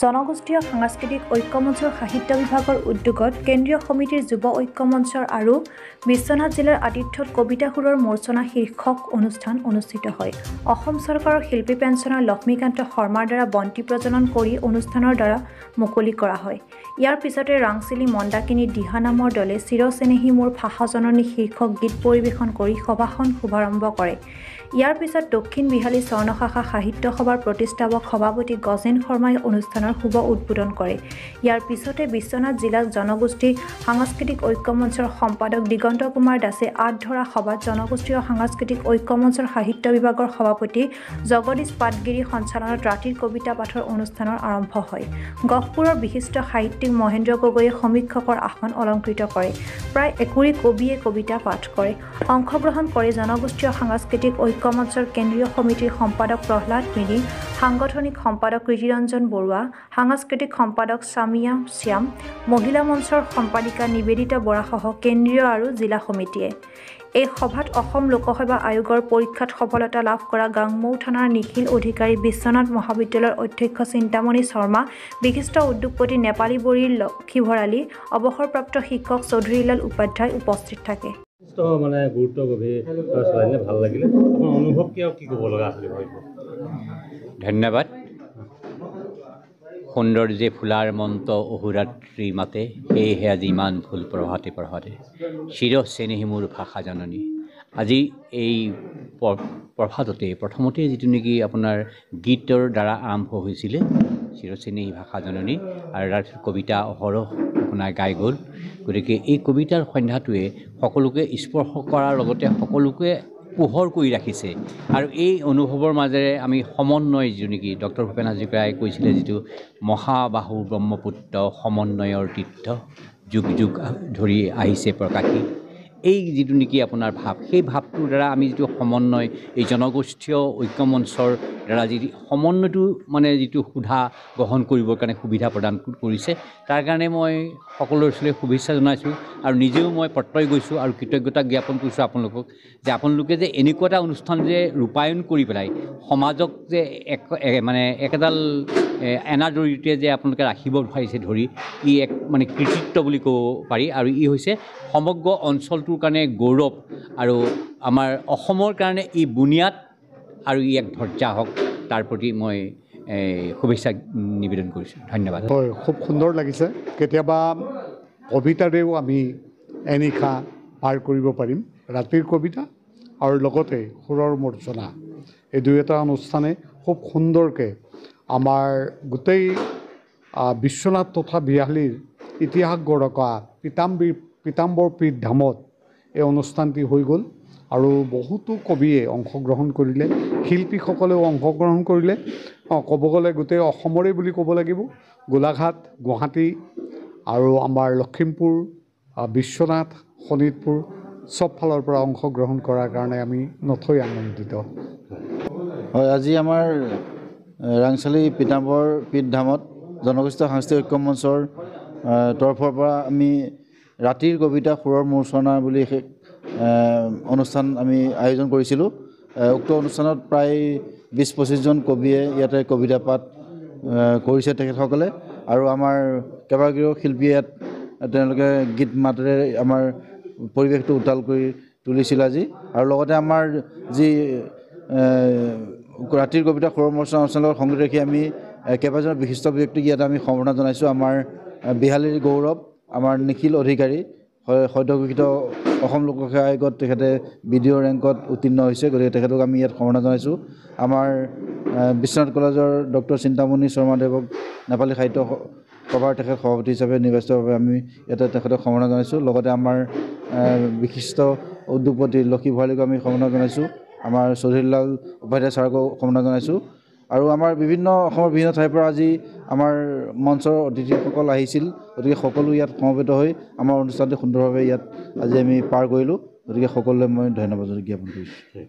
জনগোষ্ঠীয় সাংস্কৃতিক ঐক্য মঞ্চৰ সাহিত্য বিভাগৰ উদ্যোগত কেন্দ্ৰীয় সমিতিৰ যুৱ ঐক্য মঞ্চৰ আৰু বিশ্বনাথ জিলাৰ আতিথ্যত কবিতা সুৰৰ মূৰ্ছনা শীৰ্ষক অনুষ্ঠান অনুষ্ঠিত হয়। অসম চৰকাৰৰ শিল্পী পেঞ্চনাৰ লক্ষ্মীকান্ত শৰ্মাৰ দ্বাৰা বন্তি প্ৰজ্বলন কৰি অনুষ্ঠানৰ দ্বাৰা মুকলি কৰা হয়। ইয়াৰ পিছতে ৰাংচিলি মন্দাকিনী দিহা নামৰ দলে চিৰচেনেহী মোৰ ভাষা জননী শীৰ্ষক গীত পৰিৱেশন কৰি সভাখন শুভাৰম্ভ কৰে। ইয়াৰ পিছত দক্ষিণ বিহালী স্বৰ্ণশাখা সাহিত্য সভাৰ প্ৰতিষ্ঠাপক সভাপতি গজেন শৰ্মাই অনুষ্ঠানৰ শুভ উদ্বোধন কৰে। ইয়াৰ পিছতে বিশ্বনাথ জিলা জনগোষ্ঠী সাংস্কৃতিক ঐক্য মঞ্চৰ সম্পাদক দিগন্ত কুমাৰ দাসে আঁত ধৰা সভাত জনগোষ্ঠীয় সাংস্কৃতিক ঐক্য মঞ্চৰ সাহিত্য বিভাগৰ সভাপতি জগদীশ পাটগিৰি সঞ্চালনত ৰাতিৰ কবিতা পাঠৰ অনুষ্ঠানৰ আৰম্ভ হয়। গহপুৰৰ বিশিষ্ট সাহিত্যিক মহেন্দ্ৰ গগৈয়ে সমীক্ষকৰ আসন অলংকৃত কৰে। প্ৰায় 20 কবিয়ে কবিতা পাঠ কৰে। অংশগ্ৰহণ কৰি জনগোষ্ঠীয় সাংস্কৃতিক ঐক্য মঞ্চৰ কেন্দ্ৰীয় সমিতিৰ সম্পাদক প্ৰহ্লাদ মিৰি, সাংগঠনিক সম্পাদক কৃতিৰঞ্জন বৰুৱা, সাংস্কৃতিক সম্পাদক সামিয়া শ্যাম, মহিলা মঞ্চৰ সম্পাদিকা নিবেদিতা বৰাসহ কেন্দ্ৰীয় আৰু জিলা সমিতিয়ে। এই সভাত অসম লোকসেৱা আয়োগৰ পৰীক্ষাত সফলতা লাভ কৰা গাংমৌ থানাৰ নিখিল অধিকাৰী, বিশ্বনাথ মহাবিদ্যালয়ৰ অধ্যক্ষ চিন্তামণি শৰ্মা, বিশিষ্ট উদ্যোগপতি নেপালী বড়িৰ লক্ষী ভৰালী, অৱসৰপ্ৰাপ্ত শিক্ষক চৌধুৰীলাল উপাধ্যায় উপস্থিত থাকে। মানে গুৰুত্ব গভীৰ ভাল লাগিলে। আপোনাৰ অনুভৱ কি ক'ব লগা আছিল? ধন্যবাদ। সৌন্দৰ্যে ফুলাৰ মন্ত অহোৰাত্ৰি মাতে, সেয়েহে আজি ইমান ফুল প্ৰভাতে প্ৰভাতে, চিৰচেনেহী মোৰ ভাষা জননী। আজি এই প্ৰভাততে প্ৰথমতে যিটো নেকি আপোনাৰ গীতৰ দ্বাৰা আৰম্ভ হৈছিলে চিৰচেনেহী ভাষা জননী, আৰু তাৰপিছত কবিতা অহৰহ আপোনাৰ গাই গ'ল। গতিকে এই কবিতাৰ সন্ধ্যাটোৱে সকলোকে স্পৰ্শ কৰাৰ লগতে সকলোকে পোহৰ কৰি ৰাখিছে। আৰু এই অনুভৱৰ মাজেৰে আমি সমন্বয় যিটো নেকি ডক্টৰ ভূপেন হাজৰিকাই কৈছিলে, যিটো মহাবাহু ব্ৰহ্মপুত্ৰ সমন্বয়ৰ তীৰ্থ যুগ যুগ ধৰি আহিছে প্ৰকাশী, এই যিটো নেকি আপোনাৰ ভাৱ, সেই ভাৱটোৰ দ্বাৰা আমি যিটো সমন্বয় এই জনগোষ্ঠীয় ঐক্য মঞ্চৰ দ্বাৰা যি সমন্বয়টো মানে যিটো সুধা গ্ৰহণ কৰিবৰ কাৰণে সুবিধা প্ৰদান কৰিছে, তাৰ কাৰণে মই সকলোৰে ওচৰলৈ শুভেচ্ছা জনাইছোঁ। আৰু নিজেও মই প্ৰত্যয় গৈছোঁ আৰু কৃতজ্ঞতা জ্ঞাপন কৰিছোঁ আপোনালোকক, যে আপোনালোকে যে এনেকুৱা এটা অনুষ্ঠান যে ৰূপায়ণ কৰি পেলাই সমাজক যে মানে একেডাল এনাৰ জৰিয়তে যে আপোনালোকে ৰাখিব পাৰিছে ধৰি, ই এক মানে কৃতিত্ব বুলি ক'ব পাৰি। আৰু ই হৈছে সমগ্ৰ অঞ্চলটোৰ কাৰণে গৌৰৱ, আৰু আমাৰ অসমৰ কাৰণে ই বুনিয়াদ, আৰু ই এক ধৈৰ্য্য হওক, তাৰ প্ৰতি মই শুভেচ্ছা নিবেদন কৰিছোঁ। ধন্যবাদ। হয়, খুব সুন্দৰ লাগিছে। কেতিয়াবা কবিতাৰেও আমি এনিশা পাৰ কৰিব পাৰিম, ৰাতিৰ কবিতা আৰু লগতে সুৰৰ মূৰ্ছনা, এই দুয়োটা অনুষ্ঠানে খুব সুন্দৰকৈ আমাৰ গোটেই বিশ্বনাথ তথা বিহালীৰ ইতিহাস গৰকা পীতাম্বৰ পীঠ ধামত এই অনুষ্ঠানটি হৈ গ'ল। আৰু বহুতো কবিয়ে অংশগ্ৰহণ কৰিলে, শিল্পীসকলেও অংশগ্ৰহণ কৰিলে। ক'ব গ'লে গোটেই অসমৰে বুলি ক'ব লাগিব। গোলাঘাট, গুৱাহাটী আৰু আমাৰ লখিমপুৰ, বিশ্বনাথ, শোণিতপুৰ চব ফালৰ পৰা অংশগ্ৰহণ কৰাৰ কাৰণে আমি নথৈ আনন্দিত। হয়, আজি আমাৰ ৰাংচালি পীতাম্বৰ পীঠ ধামত জনগোষ্ঠীয় সাংস্কৃতিক ঐক্য মঞ্চৰ তৰফৰ পৰা আমি ৰাতিৰ কবিতা সুৰৰ মূৰ্ছনা বুলি অনুষ্ঠান আমি আয়োজন কৰিছিলোঁ। উক্ত অনুষ্ঠানত প্ৰায় 20-25জন কবিয়ে ইয়াতে কবিতা পাঠ কৰিছে তেখেতসকলে, আৰু আমাৰ কেইবাগৰাকীও শিল্পীয়ে ইয়াত তেওঁলোকে গীত মাতেৰে আমাৰ পৰিৱেশটো উত্তাল কৰি তুলিছিল আজি। আৰু লগতে আমাৰ যি ৰাতিৰ কবিতা সুৰৰ মূৰ্ছনা অনুষ্ঠানৰ লগত সংগতি ৰাখি আমি কেইবাজন বিশিষ্ট ব্যক্তিক ইয়াত আমি সম্বৰ্ধনা জনাইছোঁ। আমাৰ বিহালীৰ গৌৰৱ আমাৰ নিখিল অধিকাৰী, সদ্যঘোষিত অসম লোকসেৱা আয়োগত তেখেতে BDO ৰেংকত উত্তীৰ্ণ হৈছে, গতিকে তেখেতক আমি ইয়াত সম্বৰ্ধনা জনাইছোঁ। আমাৰ বিশ্বনাথ কলেজৰ ডক্টৰ চিন্তামণি শৰ্মাদেৱক নেপালী সাহিত্য সভাৰ তেখেত সভাপতি হিচাপে নিৰ্বাচিতভাৱে আমি ইয়াতে তেখেতক সম্বৰ্ধনা জনাইছোঁ। লগতে আমাৰ বিশিষ্ট উদ্যোগপতি লক্ষী ভৰালীক আমি সম্বৰ্ধনা জনাইছোঁ। আমাৰ চৌধুৰীলাল উপাধ্যায় ছাৰকো সম্বৰ্ধনা জনাইছোঁ। আৰু আমাৰ অসমৰ বিভিন্ন ঠাইৰ পৰা আজি আমাৰ মঞ্চৰ অতিথিসকল আহিছিল, গতিকে সকলো ইয়াত সমবেত হৈ আমাৰ অনুষ্ঠানটি সুন্দৰভাৱে ইয়াত আজি আমি পাৰ কৰিলোঁ। গতিকে সকলোলৈ মই ধন্যবাদ জ্ঞাপন কৰিছোঁ।